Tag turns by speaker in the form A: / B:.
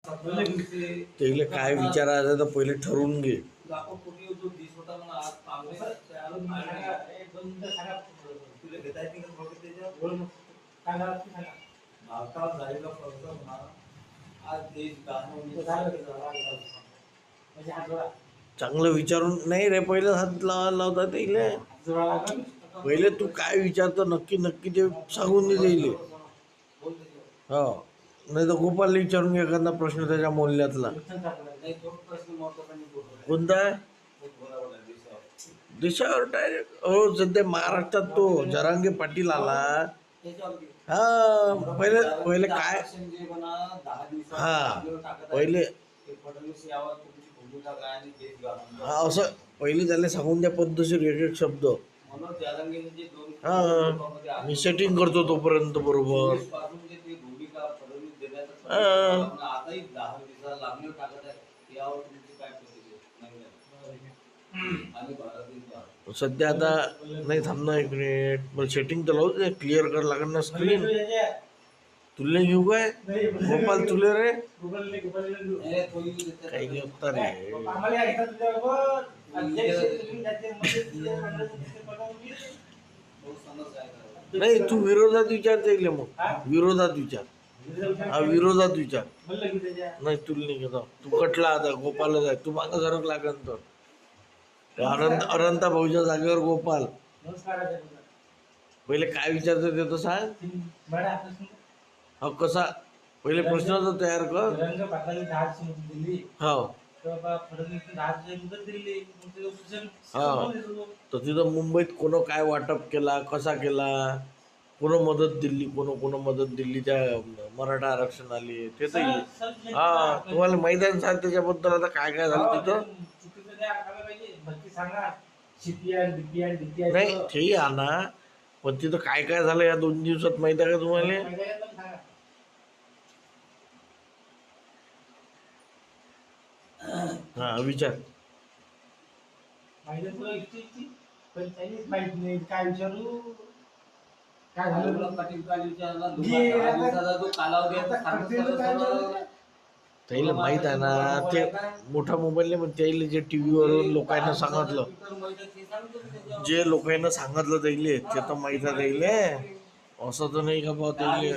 A: त्याला काय विचारायचं तर पहिले ठरवून घे. चांगलं विचारून नाही रे, पहिले हात लावता त्याला. पहिले तू काय विचारतो नक्की नक्की ते सांगून दे त्याला. हो, नाही तर गोपालला विचारून घे एखादा प्रश्न त्याच्या मूल्यातला. कोणता देशावर डायरेक्ट? हो, सध्या महाराष्ट्रात तो जरांगे पाटील आला. हा, पहिले पहिले काय, हा पहिले हा असं पहिले त्याला सांगून द्या पद्धतशीर एक एक शब्द. हा, मी सेटिंग करतो तोपर्यंत बरोबर. सध्या आता नाही थांबणार एक मिनिट, मला सेटिंग तर लावू दे, क्लिअर कर लागेल ना स्क्रीन. तुले घेऊ काय गोपाल, तुले रे काही नाही होता रे. नाही तू विरोधात विचार त्याला, मग विरोधात विचार. हा, विरोधात विचार. नाही तुला नाही घेतो, तू कटला आता गोपालच आहे, तू मागं सरक लागेल तर. अनंता भाऊच्या जागेवर गोपाल. पहिले काय विचारतो ते तर सांग. हो, कसा पहिले प्रश्न तर तयार कर. हो हा, तर तिथं मुंबईत कोण काय वाटप केला, कसा केला, कोण मदत दिली, कोण मदत दिली त्या मराठा आरक्षण आली ते तर. हा, तुम्हाला मैदान सांग त्याच्याबद्दल आता काय काय झालं तिथं. नाही तेही आणा, पण तिथं काय काय झालं या 2 दिवसात माहिती आहे का तुम्हाला? हा विचार. काय विचारू, काय झालं त्याला माहित आहे ना. ते मोठा मोबाईल नाही, पण त्याला जे टीव्हीवरून लोकांना सांगितलं, जे लोकांना सांगितलं त्याले ते तर माहित आहे त्याले. असं तर नाही का भाऊ त्याले.